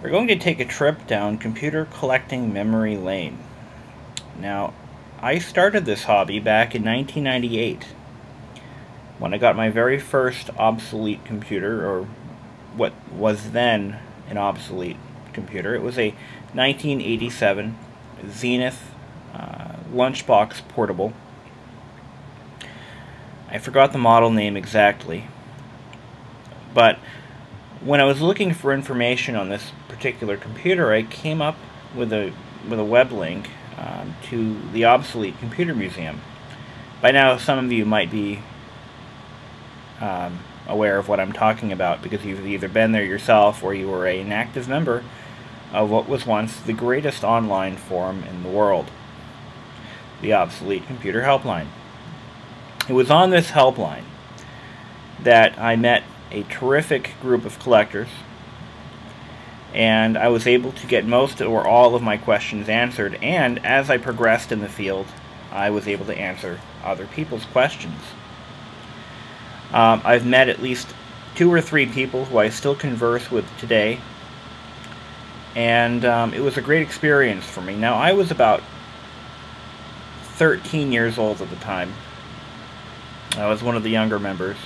We're going to take a trip down computer collecting memory lane. Now, I started this hobby back in 1998 when I got my very first obsolete computer, or what was then an obsolete computer. It was a 1987 Zenith lunchbox portable. I forgot the model name exactly, but when I was looking for information on this particular computer, I came up with a web link to the Obsolete Computer Museum. By now, some of you might be aware of what I'm talking about because you've either been there yourself or you were an active member of what was once the greatest online forum in the world, the Obsolete Computer Helpline. It was on this helpline that I met a terrific group of collectors, and I was able to get most or all of my questions answered, and as I progressed in the field, I was able to answer other people's questions. I've met at least 2 or 3 people who I still converse with today, and it was a great experience for me. Now, I was about 13 years old at the time. I was one of the younger members.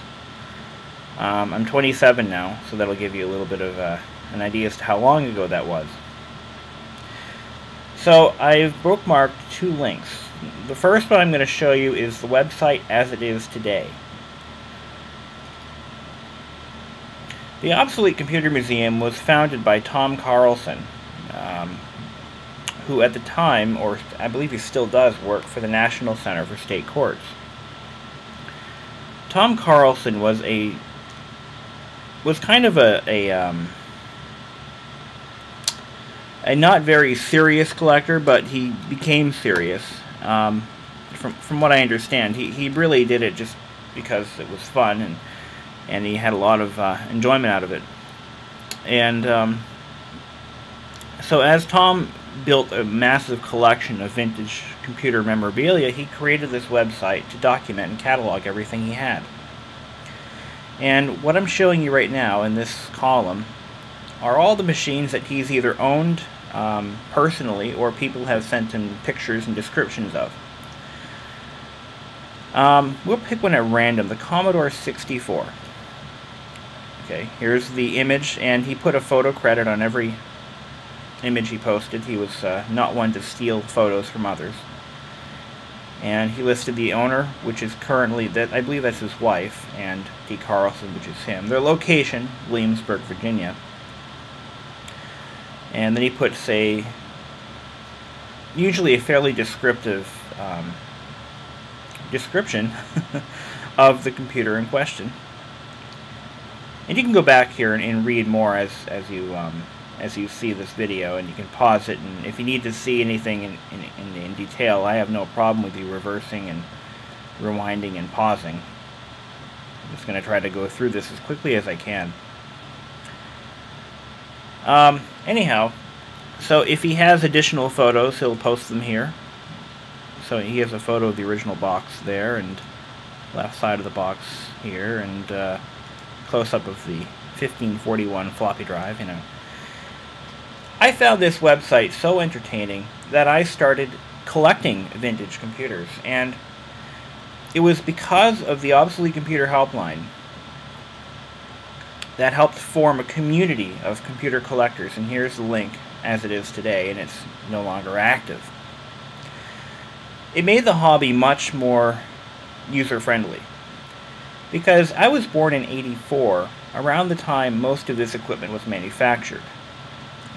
I'm 27 now, so that'll give you a little bit of an idea as to how long ago that was. So I've bookmarked 2 links. The first one I'm going to show you is the website as it is today. The Obsolete Computer Museum was founded by Tom Carlson, who at the time, or I believe he still does, work for the National Center for State Courts. Tom Carlson was kind of a not very serious collector, but he became serious. From what I understand, he really did it just because it was fun, and he had a lot of enjoyment out of it. And so as Tom built a massive collection of vintage computer memorabilia, he created this website to document and catalog everything he had. And what I'm showing you right now in this column are all the machines that he's either owned personally or people have sent him pictures and descriptions of. We'll pick one at random, the Commodore 64. Okay, here's the image, and he put a photo credit on every image he posted. He was not one to steal photos from others. And he listed the owner, which is currently, I believe that's his wife, and D. Carlson, which is him. Their location, Williamsburg, Virginia. And then he puts usually a fairly descriptive description of the computer in question. And you can go back here and read more as you see this video, and you can pause it, and if you need to see anything in detail, I have no problem with you reversing and rewinding and pausing. I'm just going to try to go through this as quickly as I can. Anyhow, so if he has additional photos, he'll post them here. So he has a photo of the original box there, and left side of the box here, and close-up of the 1541 floppy drive, you know. I found this website so entertaining that I started collecting vintage computers, and it was because of the Obsolete Computer Helpline that helped form a community of computer collectors, and here's the link as it is today, and it's no longer active. It made the hobby much more user-friendly, because I was born in '84, around the time most of this equipment was manufactured.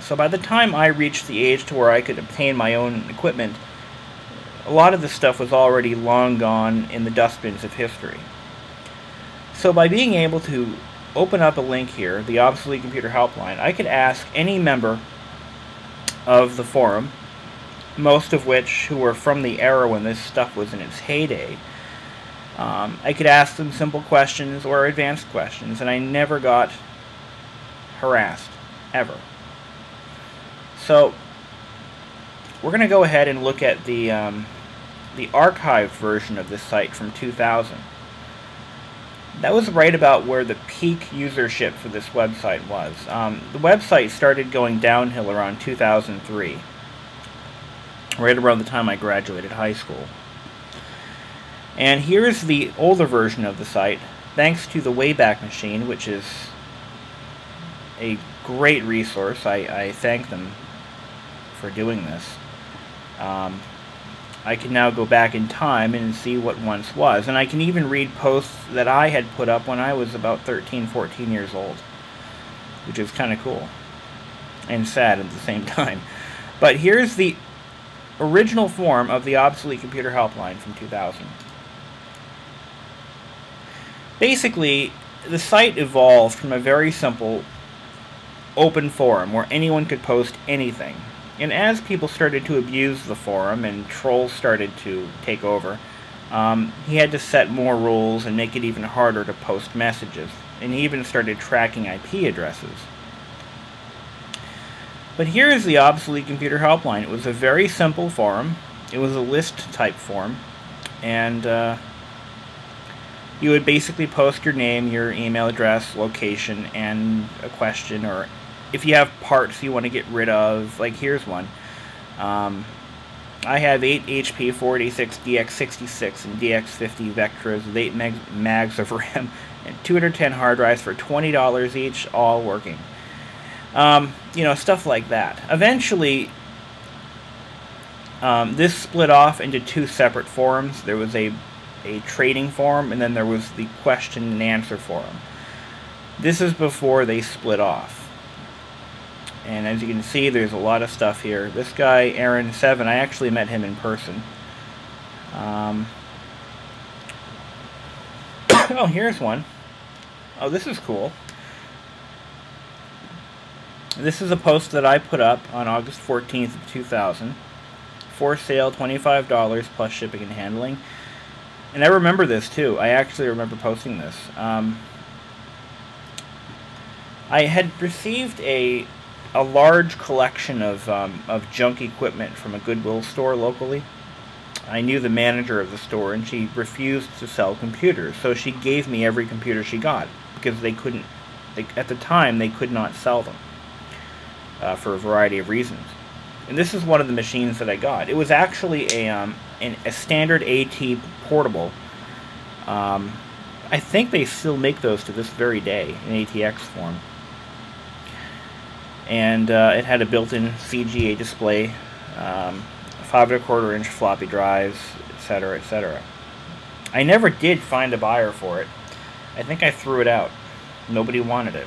So by the time I reached the age to where I could obtain my own equipment, a lot of the stuff was already long gone in the dustbins of history. So by being able to open up a link here, the Obsolete Computer Helpline, I could ask any member of the forum, most of which who were from the era when this stuff was in its heyday. I could ask them simple questions or advanced questions, and I never got harassed, ever. So we're going to go ahead and look at the archived version of this site from 2000. that was right about where the peak usership for this website was. The website started going downhill around 2003, right around the time I graduated high school. And here's the older version of the site, thanks to the Wayback Machine, which is a great resource. I thank them for doing this. I can now go back in time and see what once was. And I can even read posts that I had put up when I was about 13, 14 years old, which is kind of cool and sad at the same time. But here's the original form of the Obsolete Computer Helpline from 2000. Basically, the site evolved from a very simple open forum where anyone could post anything. And as people started to abuse the forum and trolls started to take over, he had to set more rules and make it even harder to post messages. And he even started tracking IP addresses. But here is the Obsolete Computer Helpline. It was a very simple forum. It was a list-type forum. And you would basically post your name, your email address, location, and a question, or if you have parts you want to get rid of. Like here's one. I have 8 HP 486 DX66 and DX50 Vectras with 8 mags of RAM and 210 hard drives for $20 each, all working. You know, stuff like that. Eventually, this split off into two separate forums. There was a trading forum, and then there was the question and answer forum. This is before they split off. And as you can see, there's a lot of stuff here. This guy, Aaron7, I actually met him in person. Oh, here's one. Oh, this is cool. This is a post that I put up on August 14th of 2000. For sale, $25 plus shipping and handling. And I remember this too. I actually remember posting this. I had received a large collection of junk equipment from a Goodwill store locally. I knew the manager of the store, and she refused to sell computers, so she gave me every computer she got, because they couldn't, at the time, they could not sell them for a variety of reasons. And this is one of the machines that I got. It was actually a standard AT portable. I think they still make those to this very day in ATX form. And it had a built-in CGA display, 5 1/4 inch floppy drives, etc., etc. I never did find a buyer for it. I think I threw it out. Nobody wanted it.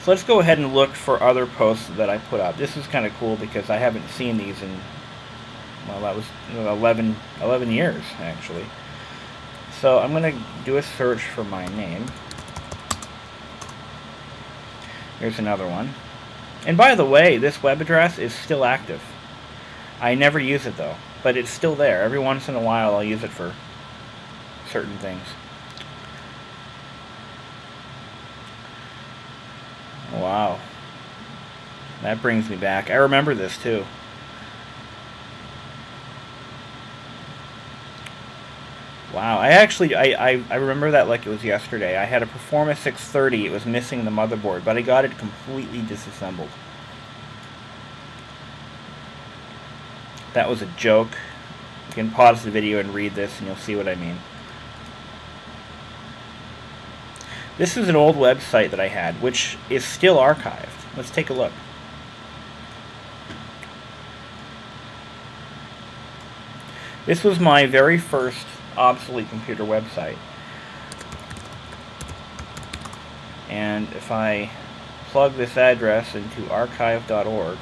So let's go ahead and look for other posts that I put up. This is kind of cool because I haven't seen these in, well, that was 11 years, actually. So I'm going to do a search for my name. Here's another one. And by the way, this web address is still active. I never use it though, but it's still there. Every once in a while I'll use it for certain things. Wow. That brings me back. I remember this too. Wow, I remember that like it was yesterday. I had a Performa 630, it was missing the motherboard, but I got it completely disassembled. That was a joke. You can pause the video and read this and you'll see what I mean. This is an old website that I had, which is still archived. Let's take a look. This was my very first Obsolete computer website. And if I plug this address into archive.org,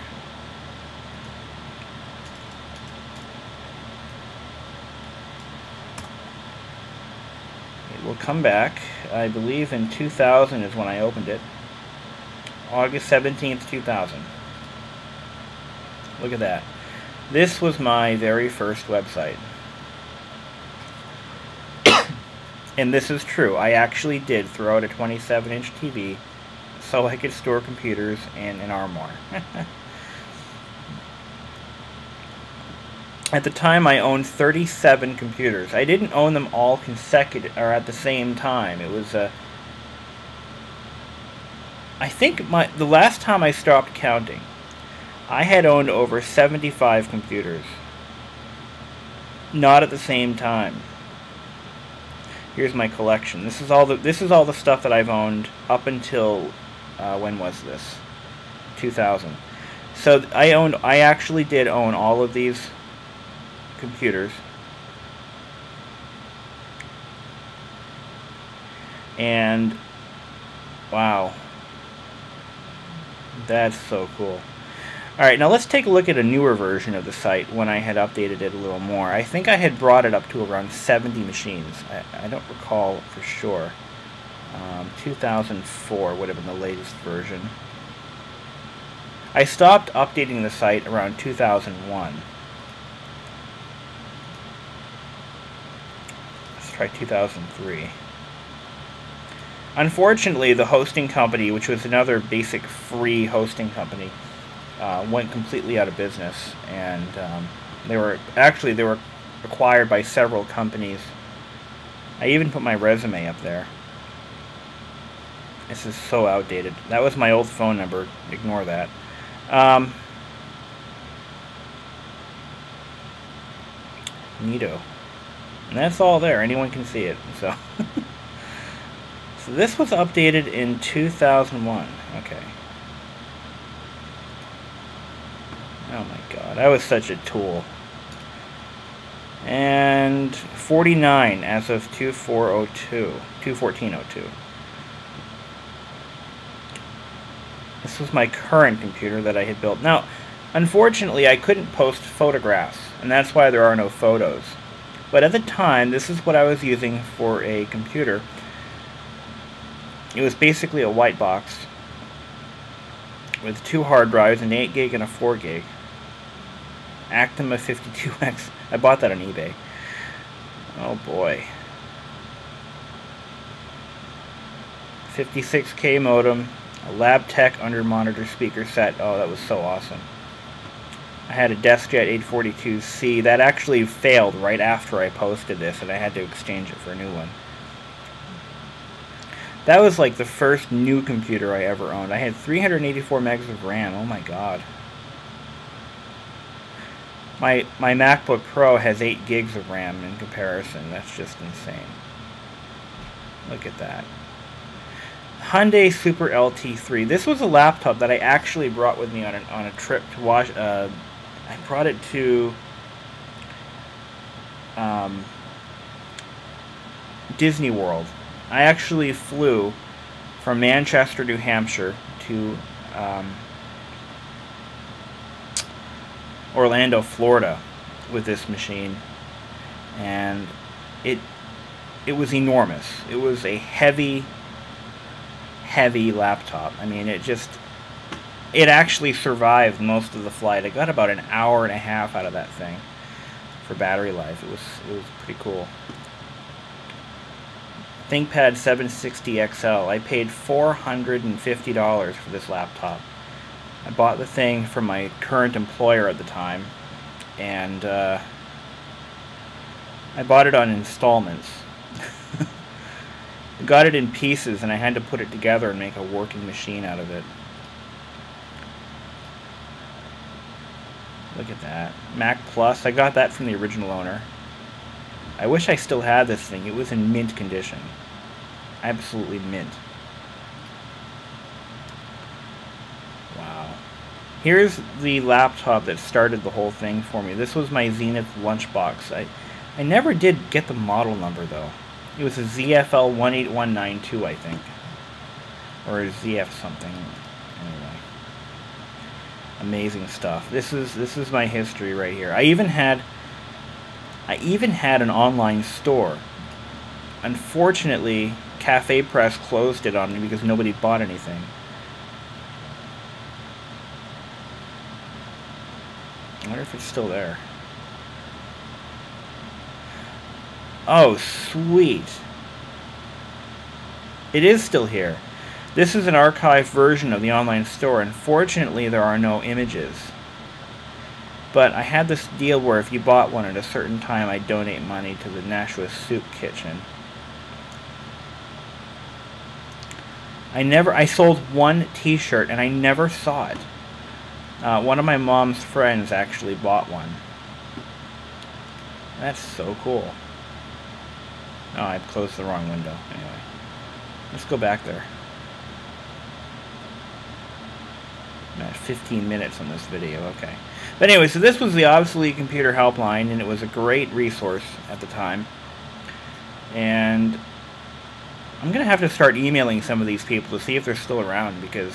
it will come back. I believe in 2000 is when I opened it. August 17th, 2000. Look at that. This was my very first website. And this is true. I actually did throw out a 27-inch TV so I could store computers in an armoire. At the time, I owned 37 computers. I didn't own them all consecutive or at the same time. It was I think the last time I stopped counting, I had owned over 75 computers. Not at the same time. Here's my collection. This is all the stuff that I've owned up until when was this? 2000. So I actually did own all of these computers. And wow. That's so cool. Alright, now let's take a look at a newer version of the site when I had updated it a little more. I think I had brought it up to around 70 machines. I don't recall for sure. 2004 would have been the latest version. I stopped updating the site around 2001. Let's try 2003. Unfortunately, the hosting company, which was another basic free hosting company, went completely out of business, and they were acquired by several companies. I even put my resume up there. This is so outdated. That was my old phone number. Ignore that. Neato. And that's all there. Anyone can see it. So, so this was updated in 2001. Okay. Oh my god, I was such a tool. And 49 as of 2/14/02. This was my current computer that I had built. Now, unfortunately, I couldn't post photographs, and that's why there are no photos. But at the time, this is what I was using for a computer. It was basically a white box with 2 hard drives, an 8 gig and a 4 gig. Actima 52X. I bought that on eBay. Oh boy. 56K modem, a LabTech under monitor speaker set. Oh, that was so awesome. I had a DeskJet 842C. That actually failed right after I posted this, and I had to exchange it for a new one. That was like the first new computer I ever owned. I had 384 megs of RAM. Oh my god. My MacBook Pro has 8 gigs of RAM in comparison. That's just insane. Look at that. Hyundai Super LT3. This was a laptop that I actually brought with me on a trip to I brought it to Disney World. I actually flew from Manchester, New Hampshire to Orlando, Florida with this machine, and it was enormous. It was a heavy laptop. I mean, it actually survived most of the flight. I got about an hour and a half out of that thing for battery life. It was pretty cool. ThinkPad 760 XL. I paid $450 for this laptop. I bought the thing from my current employer at the time, and I bought it on installments. I got it in pieces, and I had to put it together and make a working machine out of it. Look at that. Mac Plus. I got that from the original owner. I wish I still had this thing. It was in mint condition. Absolutely mint. Wow. Here's the laptop that started the whole thing for me. This was my Zenith lunchbox. I never did get the model number, though. It was a ZFL 18192, I think. Or a ZF something. Anyway. Amazing stuff. This is my history right here. I even had an online store. Unfortunately, Cafe Press closed it on me because nobody bought anything. I wonder if it's still there. Oh, sweet. It is still here. This is an archived version of the online store. Unfortunately, there are no images. But I had this deal where if you bought one at a certain time, I'd donate money to the Nashua Soup Kitchen. I sold one t-shirt and I never saw it. One of my mom's friends actually bought one. That's so cool. Oh, I closed the wrong window. Anyway, let's go back there. I'm at 15 minutes on this video, okay. But anyway, so this was the Obsolete Computer Helpline, and it was a great resource at the time. And I'm going to have to start emailing some of these people to see if they're still around, because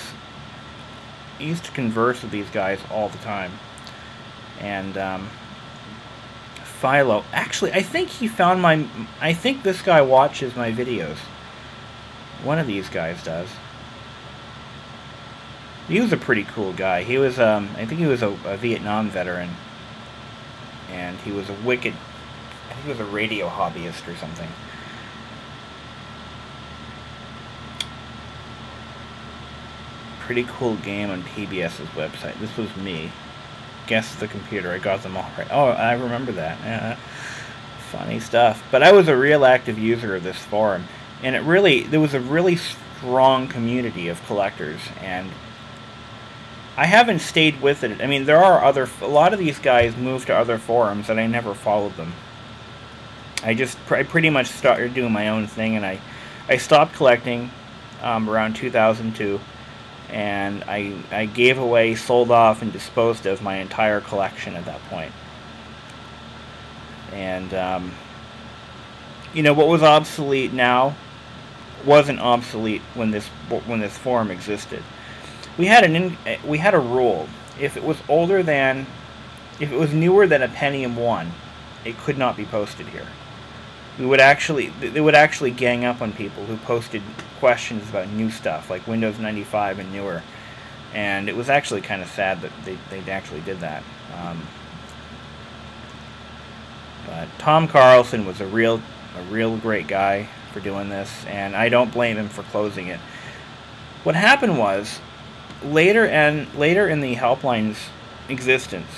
I used to converse with these guys all the time. And Philo, actually, I think he found my... I think this guy watches my videos. One of these guys does. He was a pretty cool guy. He was, I think he was a Vietnam veteran. And he was a wicked... I think he was a radio hobbyist or something. Pretty cool game on PBS's website. This was me. Guess the computer. I got them all right. Oh, I remember that. Yeah. Funny stuff. But I was a real active user of this forum. And there was a really strong community of collectors. And I haven't stayed with it. I mean, there are a lot of these guys moved to other forums and I never followed them. I pretty much started doing my own thing, and I stopped collecting around 2002. And I gave away, sold off, and disposed of my entire collection at that point. And, you know, what was obsolete now wasn't obsolete when this forum existed. We had a rule. If it was newer than a Pentium 1, it could not be posted here. They would actually gang up on people who posted questions about new stuff, like Windows 95 and newer. And it was actually kind of sad that they actually did that. But Tom Carlson was a real great guy for doing this, and I don't blame him for closing it. What happened was, later in the Helpline's existence,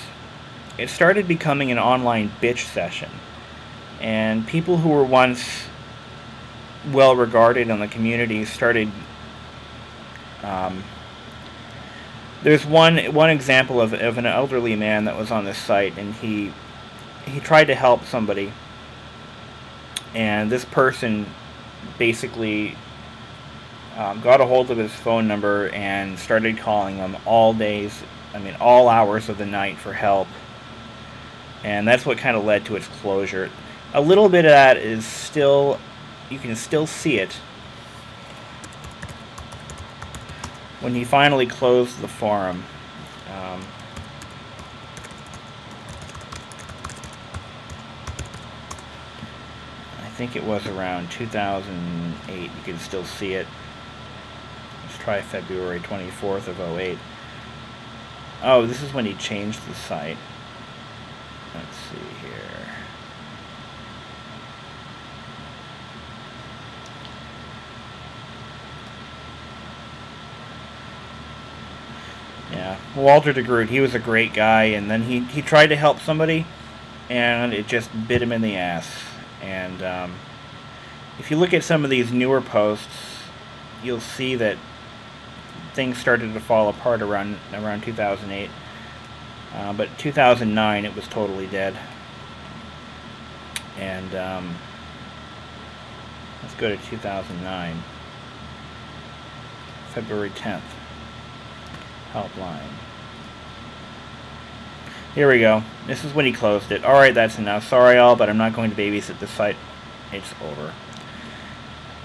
it started becoming an online bitch session. And people who were once well regarded in the community started... there's one example of an elderly man that was on this site, and he tried to help somebody. And this person basically got a hold of his phone number and started calling him all hours of the night for help. And that's what kind of led to its closure. A little bit of that is still, you can still see it when he finally closed the forum. I think it was around 2008. You can still see it. Let's try February 24th of 08. Oh, this is when he changed the site. Let's see here. Yeah, Walter DeGroot, he was a great guy, and then he tried to help somebody, and it just bit him in the ass. And if you look at some of these newer posts, you'll see that things started to fall apart around 2008. But 2009, it was totally dead. And let's go to 2009, February 10th. Helpline. Here we go. This is when he closed it. Alright, that's enough. Sorry all, but I'm not going to babysit this site. It's over.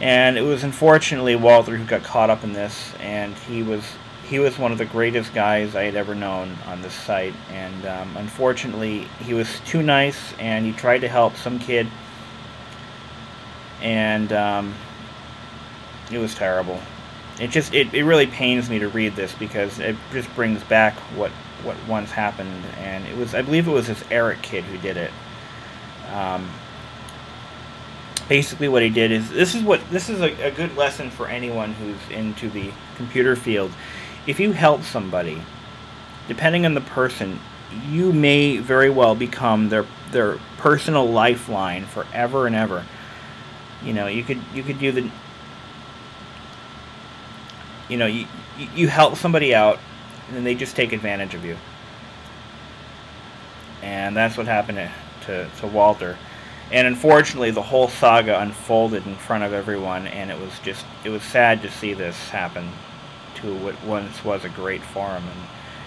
And it was unfortunately Walter who got caught up in this, and he was one of the greatest guys I had ever known on this site. And unfortunately, he was too nice, and he tried to help some kid, and it was terrible. It really pains me to read this, because it just brings back what once happened. And I believe it was this Eric kid who did it. Basically what he did is, this is a good lesson for anyone who's into the computer field. If you help somebody, depending on the person, you may very well become their personal lifeline forever and ever. You know, you could do the, you know, you help somebody out, and then they just take advantage of you. And that's what happened to Walter. And unfortunately, the whole saga unfolded in front of everyone, and it was sad to see this happen to what once was a great forum,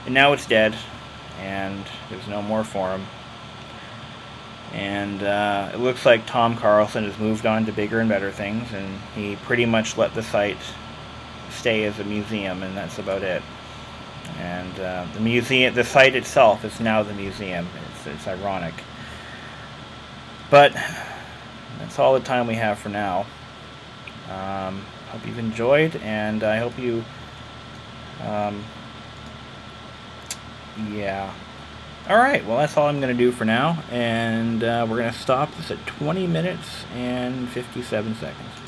and now it's dead, and there's no more forum. And it looks like Tom Carlson has moved on to bigger and better things, and he pretty much let the site stay as a museum, and that's about it. And the site itself is now the museum. It's ironic. But that's all the time we have for now. Hope you've enjoyed, and I hope you, yeah. Alright, well that's all I'm going to do for now, and we're going to stop this at 20 minutes and 57 seconds.